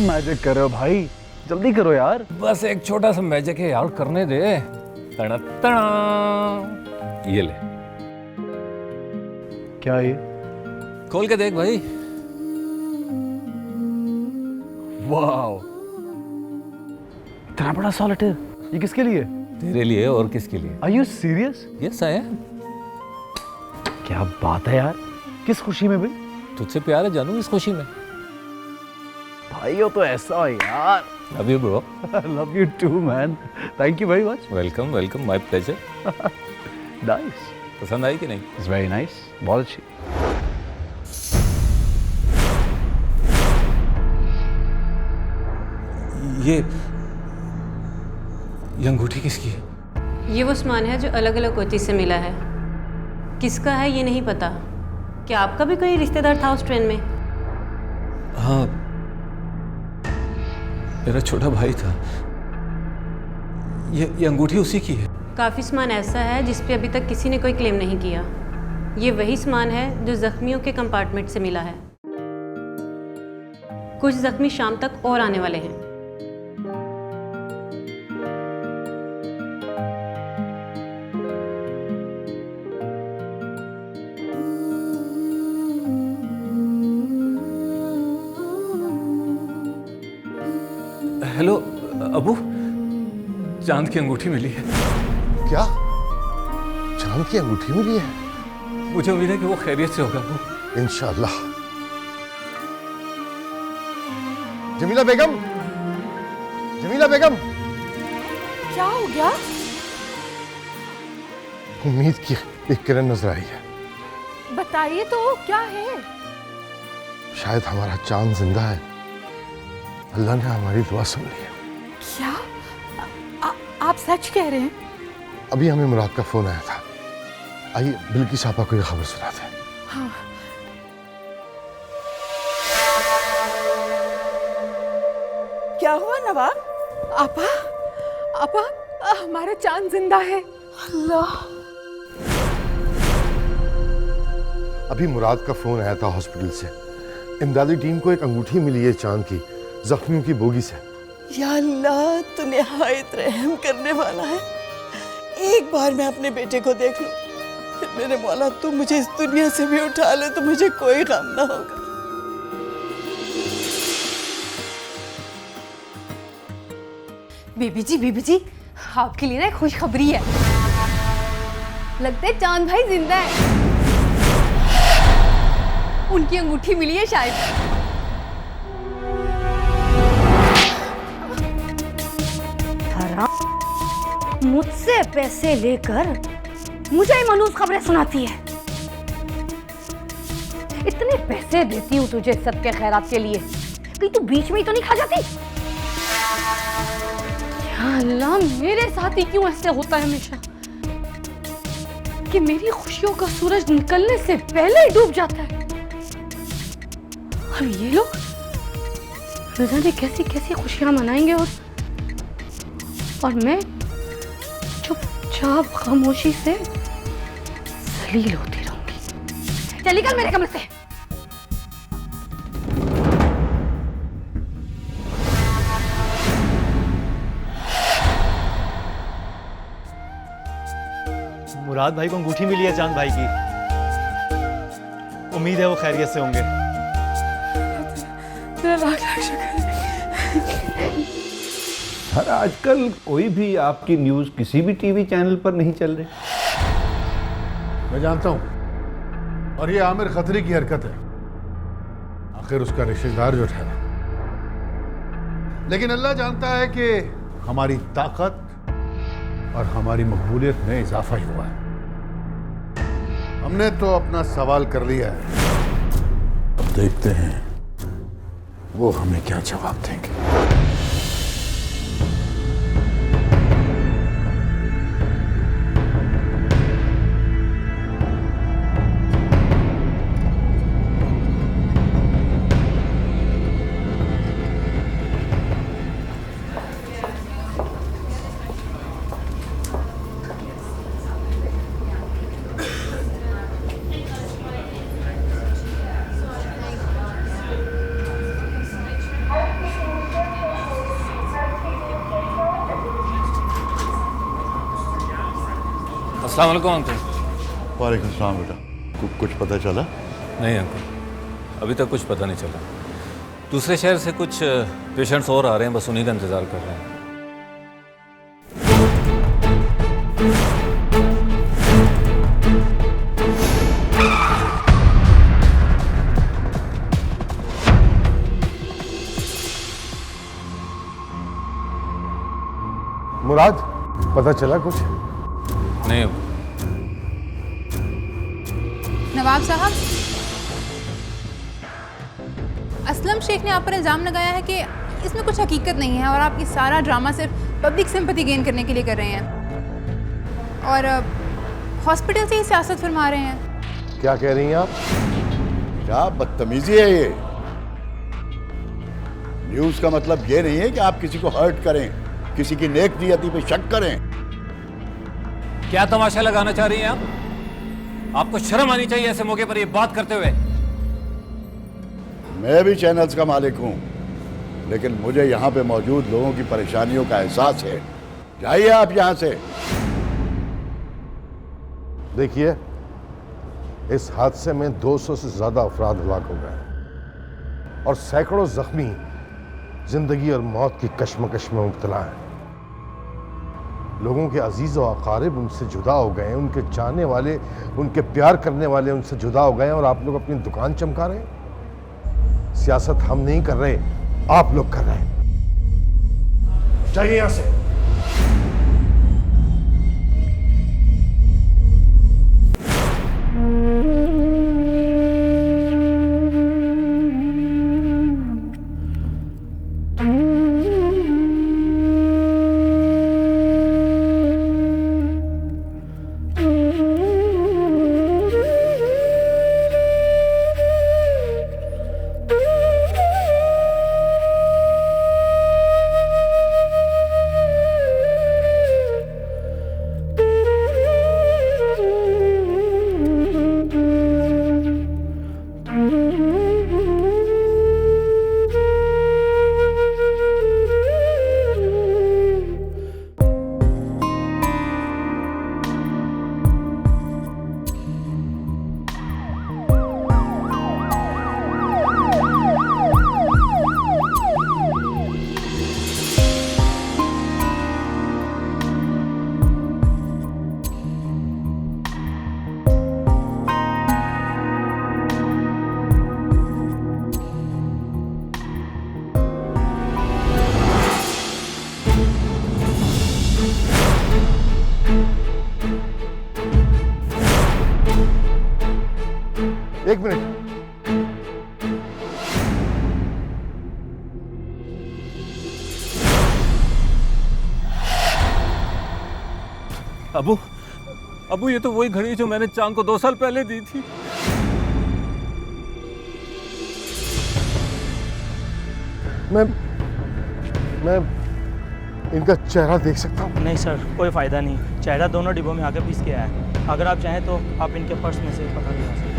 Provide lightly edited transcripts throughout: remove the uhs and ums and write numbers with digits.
Magic कर रहे हो भाई, जल्दी करो यार। बस एक छोटा सा मैजिक है यार, करने दे। तड़ा तड़ा, ये ले। क्या ये? खोल के देख भाई। वाओ, इतना बड़ा सॉलिटेयर, ये किसके लिए? तेरे लिए और किसके लिए? Are you serious? Yes I am. क्या बात है यार, किस खुशी में भाई? तुझसे प्यार है जानू, इस खुशी में। भाई हो तो ऐसा हो यार। Love you bro. Love you too man, thank you very much. Welcome welcome, my pleasure. Nice, पसंद आई कि नहीं? इट्स वेरी नाइस, बहुत अच्छी। ये अंगूठी किसकी है? ये वो सामान है जो अलग अलग कोची से मिला है। किसका है ये नहीं पता। क्या आपका भी कोई रिश्तेदार था उस ट्रेन में? हाँ, मेरा छोटा भाई था। ये अंगूठी उसी की है। काफ़ी सामान ऐसा है जिस पे अभी तक किसी ने कोई क्लेम नहीं किया। ये वही सामान है जो जख्मियों के कंपार्टमेंट से मिला है। कुछ जख्मी शाम तक और आने वाले हैं। हेलो अबू, चांद की अंगूठी मिली है। क्या? चांद की अंगूठी मिली है? मुझे उम्मीद है कि वो खैरियत से होगा अबू। इंशाअल्लाह। जमीला बेगम, जमीला बेगम, क्या हो गया? उम्मीद की एक किरण नजर आई है। बताइए तो क्या है? शायद हमारा चांद जिंदा है। अल्लाह ने हमारी दुआ सुन ली है। क्या? आप सच कह रहे हैं? अभी हमें मुराद का फोन आया था। आइए बिल्किस आपा को ये खबर सुनाते हैं। हाँ। क्या हुआ नवाब? आपा, हमारा चांद जिंदा है। अल्लाह। अभी मुराद का फोन आया था हॉस्पिटल से। इमदादी टीम को एक अंगूठी मिली है चांद की, जख्मियों की बोगी से। या अल्लाह, तू निहायत रहम करने वाला है। एक बार मैं अपने बेटे को देख लूं, फिर मेरे मौला तू मुझे इस दुनिया से भी उठा ले तो मुझे कोई गम ना होगा। बीबी जी, आपके लिए ना एक खुशखबरी है। लगता है चांद भाई जिंदा है। उनकी अंगूठी मिली है शायद। मुझसे पैसे लेकर मुझे ही मनूस खबरें सुनाती है। इतने पैसे देती हूँ तुझे सदके खैरात के लिए, कहीं तू बीच में ही तो नहीं खा जाती? या अल्लाह, मेरे साथ ही क्यों ऐसे होता है हमेशा कि मेरी खुशियों का सूरज निकलने से पहले ही डूब जाता है। अब ये लोग न जाने कैसी कैसी खुशियां मनाएंगे और मैं चुपचाप खामोशी से जलील होती रहूंगी। चली कल मेरे कमरे से। मुराद भाई को अंगूठी मिली है चांद भाई की। उम्मीद है वो खैरियत से होंगे। तेरा लाख लाख शुक्र। सर, आजकल कोई भी आपकी न्यूज़ किसी भी टीवी चैनल पर नहीं चल रही। मैं जानता हूं, और ये आमिर खतरी की हरकत है। आखिर उसका रिश्तेदार जो ठहरा, लेकिन अल्लाह जानता है कि हमारी ताकत और हमारी मकबूलियत में इजाफा ही हुआ है। हमने तो अपना सवाल कर लिया है, अब देखते हैं वो हमें क्या जवाब देंगे। अस्सलाम वालेकुम अंकल। वालेकुम सलाम बेटा। कुछ पता चला? नहीं अंकल, अभी तक कुछ पता नहीं चला। दूसरे शहर से कुछ पेशेंट्स और आ रहे हैं, बस उन्हीं का इंतज़ार कर रहे हैं। मुराद, पता चला कुछ? नहीं अंकल। नवाब साहब, असलम शेख ने आप पर इल्ज़ाम लगाया है कि इसमें कुछ हकीकत नहीं है और आप ये सारा ड्रामा सिर्फ पब्लिक सिंपैथी गेन करने के लिए कर रहे हैं और हॉस्पिटल से ही सियासत फरमा रहे हैं। क्या कह रही हैं आप? क्या बदतमीजी है ये? न्यूज़ का मतलब ये नहीं है कि आप किसी को हर्ट करें, किसी की नेक नियति पे शक करें। क्या तमाशा लगाना चाह रही हैं आप? आपको शर्म आनी चाहिए ऐसे मौके पर ये बात करते हुए। मैं भी चैनल्स का मालिक हूं, लेकिन मुझे यहां पे मौजूद लोगों की परेशानियों का एहसास है। जाइए आप यहां से। देखिए, इस हादसे में 200 से ज्यादा अफराद हलाक हो गए और सैकड़ों जख्मी जिंदगी और मौत की कश्मकश में मुब्तला हैं। लोगों के अजीज और अकारिब उनसे जुदा हो गए, उनके चाहने वाले, उनके प्यार करने वाले उनसे जुदा हो गए और आप लोग अपनी दुकान चमका रहे हैं। सियासत हम नहीं कर रहे, आप लोग कर रहे हैं। जाइए यहां से। एक मिनट। अबू ये तो वही घड़ी जो मैंने चांद को 2 साल पहले दी थी। मैं इनका चेहरा देख सकता हूँ? नहीं सर, कोई फ़ायदा नहीं। चेहरा दोनों डिब्बों में आके पीस के आया है। अगर आप चाहें तो आप इनके पर्स में से पता लगा सकते हैं।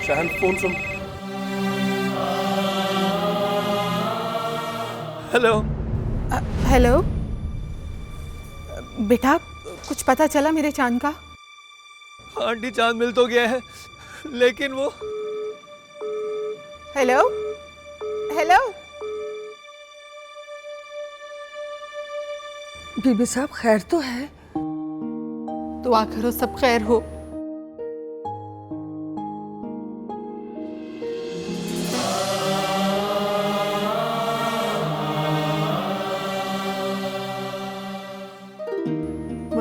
शहन फोन सुन। हेलो। हेलो बेटा, कुछ पता चला मेरे चांद का? आंटी, चांद मिल तो गया है, लेकिन वो... हेलो हेलो बीबी साहब, खैर तो है? दुआ करो सब खैर हो।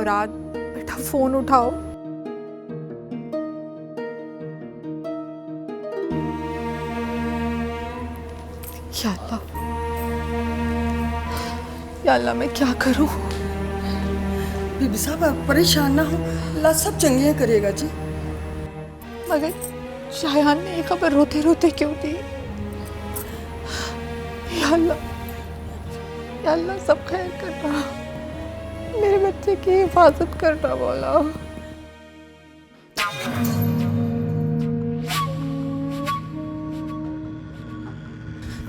मुराद, बेटा फ़ोन उठाओ। या अल्लाह, या अल्लाह, मैं क्या करूं? बीबी साहब आप परेशान ना हो, अल्लाह सब चंगियां करेगा जी। मगर शायान ने ये खबर रोते रोते क्यों दी? या अल्लाह सब खैर करना, मेरे बच्चे की हिफाजत करना बोला।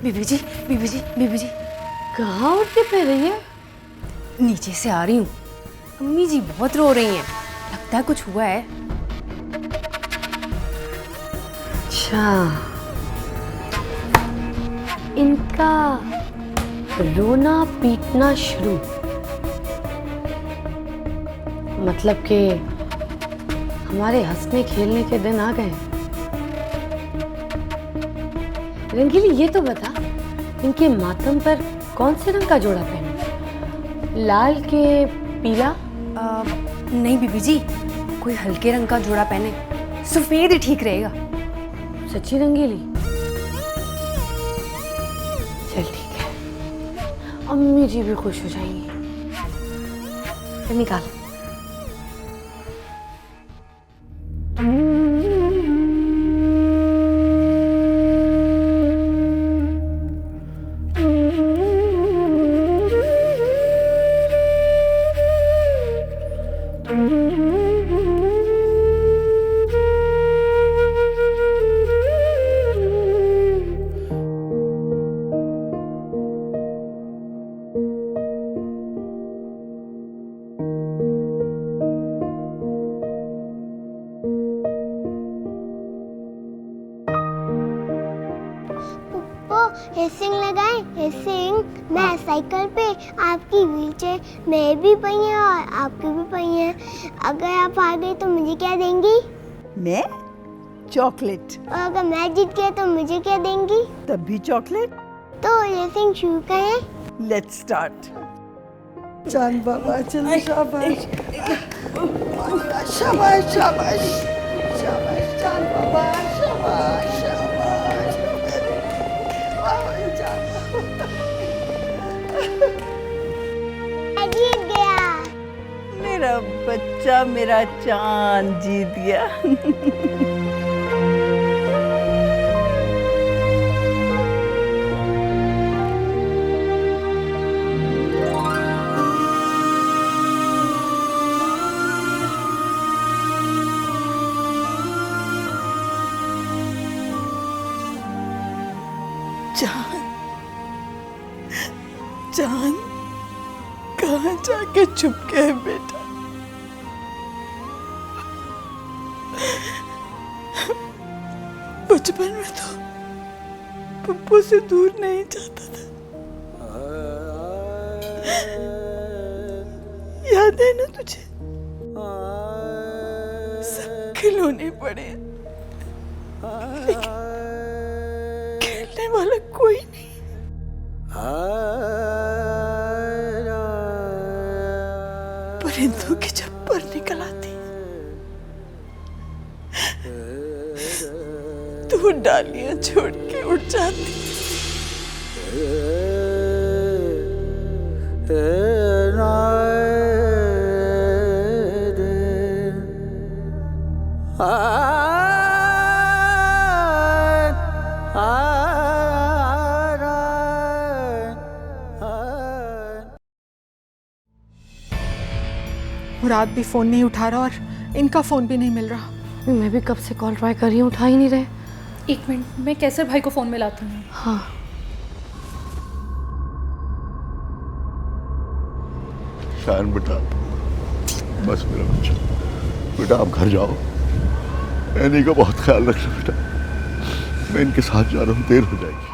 बीबी जी, बीबी जी, बीबी जी, कहाँ उठ के फिर रही है? नीचे से आ रही हूँ। अम्मी जी बहुत रो रही हैं, लगता है कुछ हुआ है। अच्छा, इनका रोना पीटना शुरू, मतलब कि हमारे हंसने खेलने के दिन आ गए। रंगीली ये तो बता, इनके मातम पर कौन से रंग का जोड़ा पहने? लाल के पीला? नहीं बीबी जी, कोई हल्के रंग का जोड़ा पहने, सफेद ही ठीक रहेगा। सच्ची रंगीली? चल ठीक है, अम्मी जी भी खुश हो जाएंगी। फिर निकाल। रेसिंग लगाएं, रेसिंग। मैं साइकिल पे, आपकी व्हीलचेयर में भी पहिया और आपकी भी पहिया। अगर आप आ गई तो मुझे क्या देंगी? मैं चॉकलेट। और अगर मैं जीत गया तो मुझे क्या देंगी? तब भी चॉकलेट। तो रेसिंग शुरू करें। Let's start. चांद बाबा चल, शाबाश शाबाश शाबाश शाबाश, चांद बाबा शाबाश शाबाश। मैं जीत गया। मेरा बच्चा, मेरा चांद जीत गया। चांद कहाँ जाके छुप गए बेटा? बचपन में तो पप्पू से दूर नहीं जाता था। याद है ना तुझे? सब खिलौने पड़े, लेकिन खेलने वाला कोई नहीं। परिंदों की जब पर निकल आती तो वो डालियां छोड़ के उड़ जाती। मुराद भी फ़ोन नहीं उठा रहा और इनका फ़ोन भी नहीं मिल रहा। मैं भी कब से कॉल ट्राई कर रही हूँ, उठा ही नहीं रहे। एक मिनट, मैं कैसर भाई को फ़ोन मिलाती हूँ। हाँ, शायन बेटा, बस मेरा बच्चा, बेटा आप घर जाओ। एनी का बहुत ख्याल रखना बेटा, मैं इनके साथ जा रहा हूँ, देर हो जाएगी।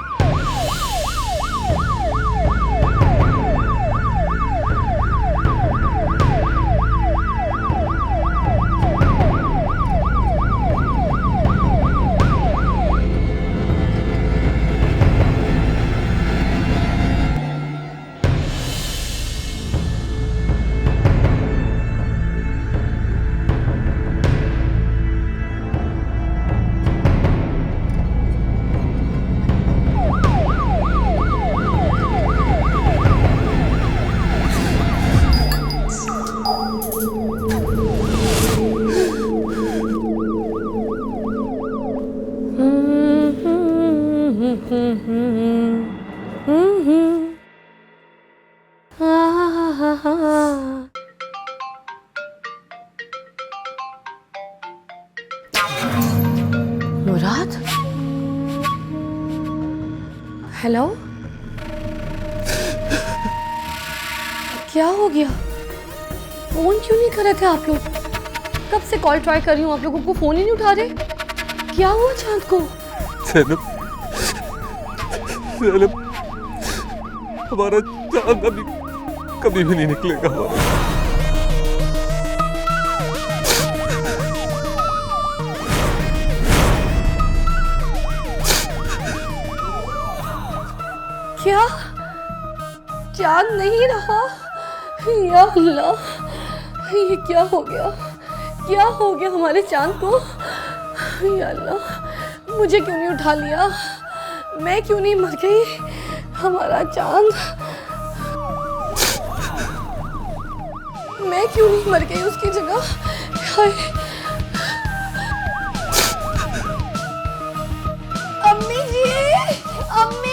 हेलो, क्या हो गया? फोन क्यों नहीं कर रहे थे आप लोग? कब से कॉल ट्राई कर रही हूँ, आप लोगों को फोन ही नहीं उठा रहे। क्या हुआ चांद को? ज़ैनब, ज़ैनब, हमारा चांद अभी कभी भी नहीं निकलेगा हमारा। क्या चांद नहीं रहा? या अल्लाह, ये क्या हो गया? क्या हो गया हमारे चांद को? या अल्लाह, मुझे क्यों नहीं उठा लिया? मैं क्यों नहीं मर गई? हमारा चांद, मैं क्यों नहीं मर गई उसकी जगह? हाय, अम्मी जी, अम्मी,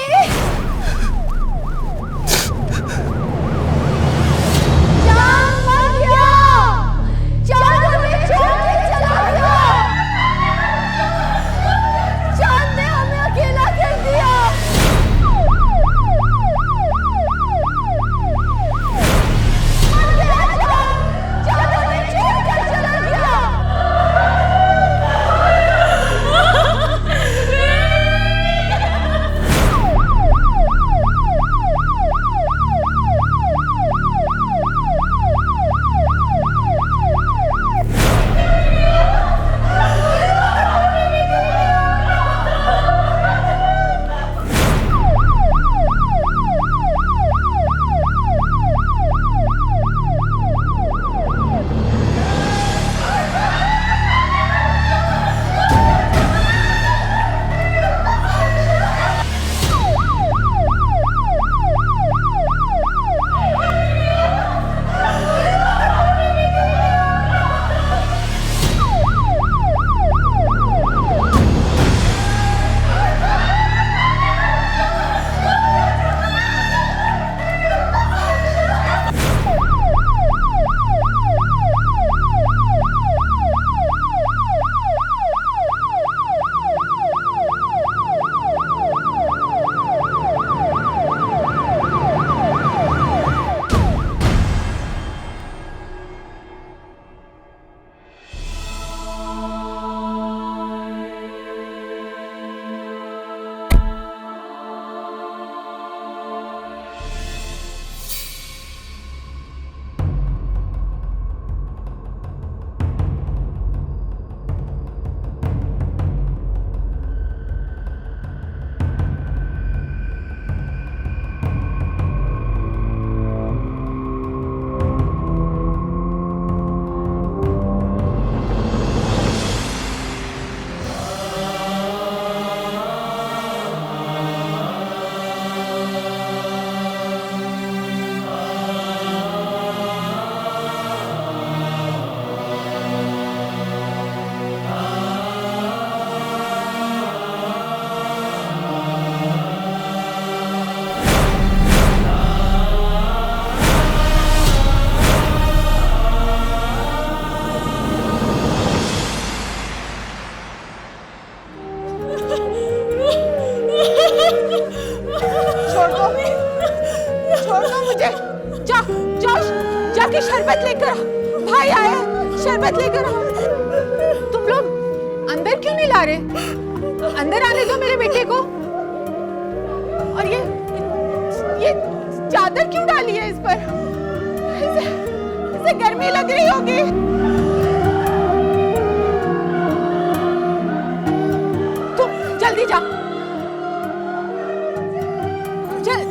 जाके शरबत लेकर आ, भाई आया, शरबत लेकर आओ। तुम लोग अंदर क्यों नहीं ला रहे? अंदर आने दो मेरे बेटे को। और ये चादर क्यों डाली है इस पर? इसे गर्मी लग रही होगी। तुम जल्दी जा,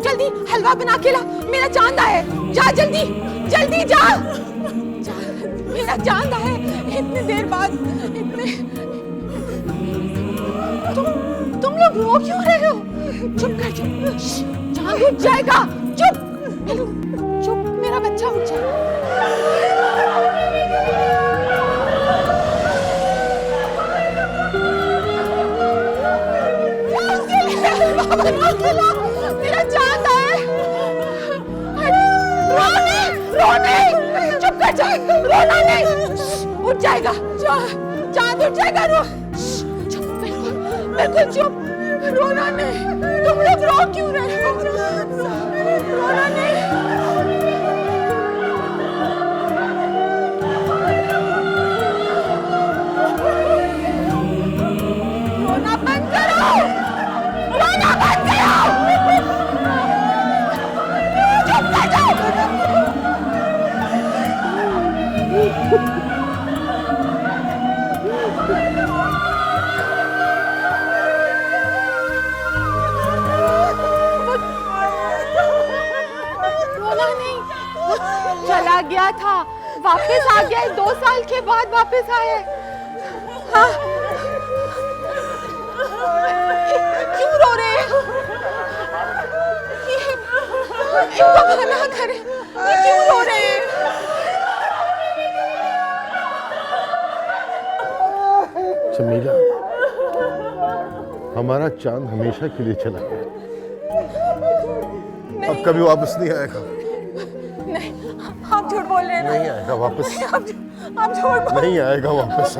जल्दी हलवा बना के ला, मेरा चांद आया है। जा जल्दी, जल्दी जा, मेरा चांद आया है इतनी देर बाद। तुम लोग रो क्यों रहे हो? चुप कर जाओ, चांद उठ जाएगा। चुप चुप, मेरा बच्चा उठ जाएगा। मेरा चांद आया। रोने, चुप कर जा, रोना नहीं, उठ जाएगा, चांद उठ जाएगा। रो, चुप, बिल्कुल चुप। रोना नहीं, तुम लोग रो क्यों रहे हो? रोना नहीं। रोना बंद करो, रोना बंद करो, चुप कर जाओ। रोना नहीं, चला गया था, वापस आ गया है, 2 साल के बाद वापस आया है। हाँ। क्यों रो रहे हैं? इनको मना करें, ये क्यों रो रहे हैं? जमीला, हमारा चांद हमेशा के लिए चला गया, अब कभी वापस नहीं आएगा। नहीं, आप झूठ बोल रहे हैं। नहीं आएगा वापस। नहीं, आप झूठ बोल। नहीं आएगा वापस।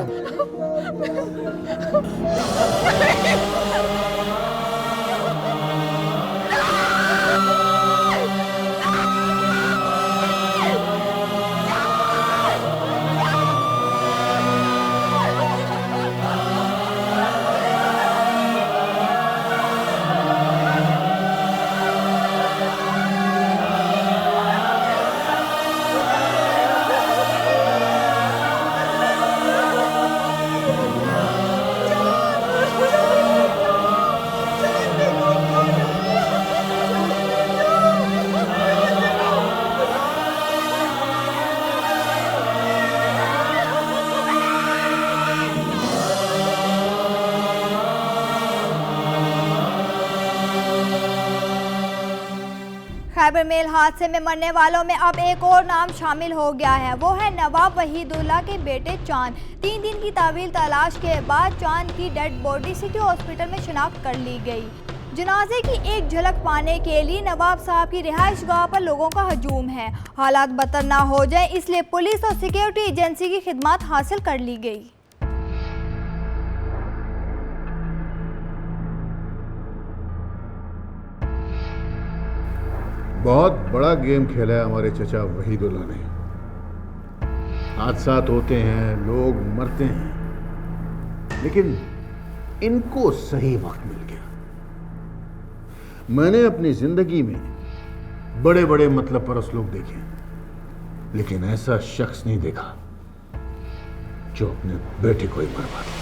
खैबर मेल हादसे में मरने वालों में अब एक और नाम शामिल हो गया है। वो है नवाब वहीदुल्ला के बेटे चांद। 3 दिन की तावील तलाश के बाद चांद की डेड बॉडी सिटी हॉस्पिटल में शिनाख्त कर ली गई। जनाजे की एक झलक पाने के लिए नवाब साहब की रिहाइश गाह पर लोगों का हजूम है। हालात बदतर ना हो जाए इसलिए पुलिस और सिक्योरिटी एजेंसी की खिदमत हासिल कर ली गई। बहुत बड़ा गेम खेला है हमारे चचा वहीदुल्ला ने। हादसात होते हैं, लोग मरते हैं, लेकिन इनको सही वक्त मिल गया। मैंने अपनी जिंदगी में बड़े बड़े मतलब परस्त लोग देखे, लेकिन ऐसा शख्स नहीं देखा जो अपने बेटे को ही मरवा दे।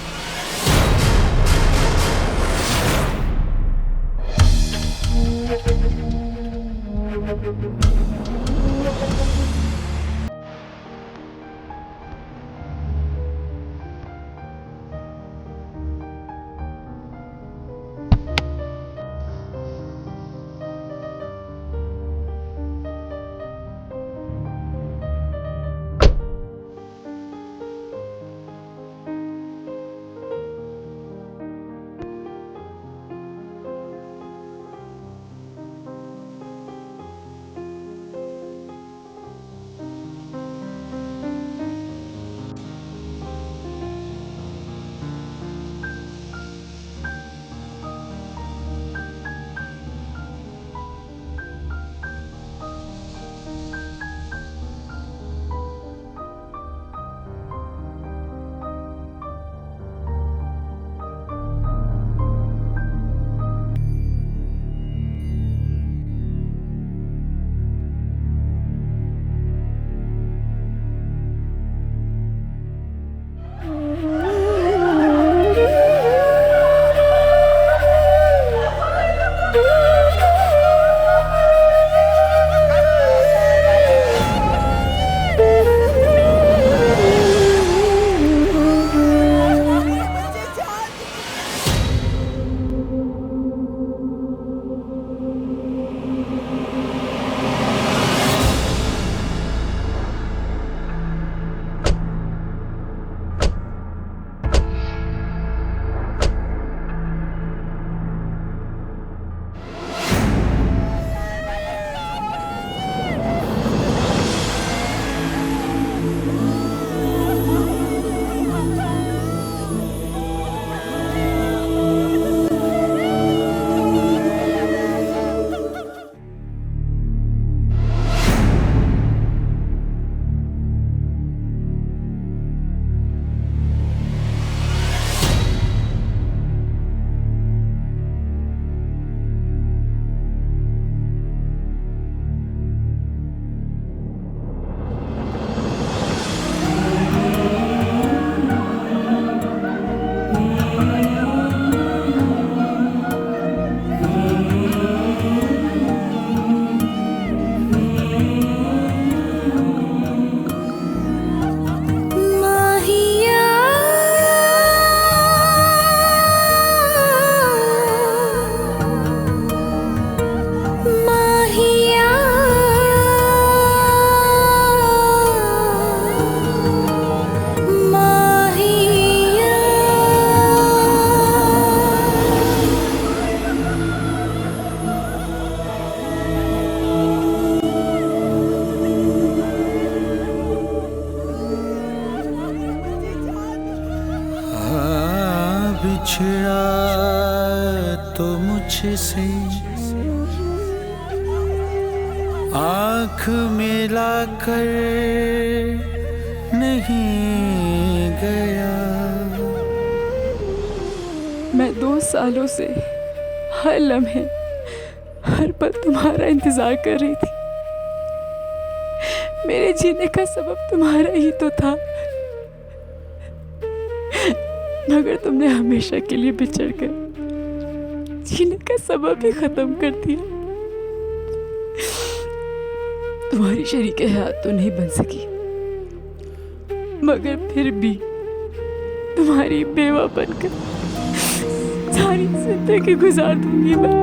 मुझसे आँख मिला कर नहीं गया। मैं 2 सालों से हर लम्हे हर पल तुम्हारा इंतजार कर रही थी। मेरे जीने का सबब तुम्हारा ही तो था, मगर तुमने हमेशा के लिए बिछड़ कर जीने का सबब ही खत्म कर दिया। तुम्हारी शरीके हयात तो नहीं बन सकी, मगर फिर भी तुम्हारी बेवा बनकर सारी जिंदगी गुजार दूंगी मैं।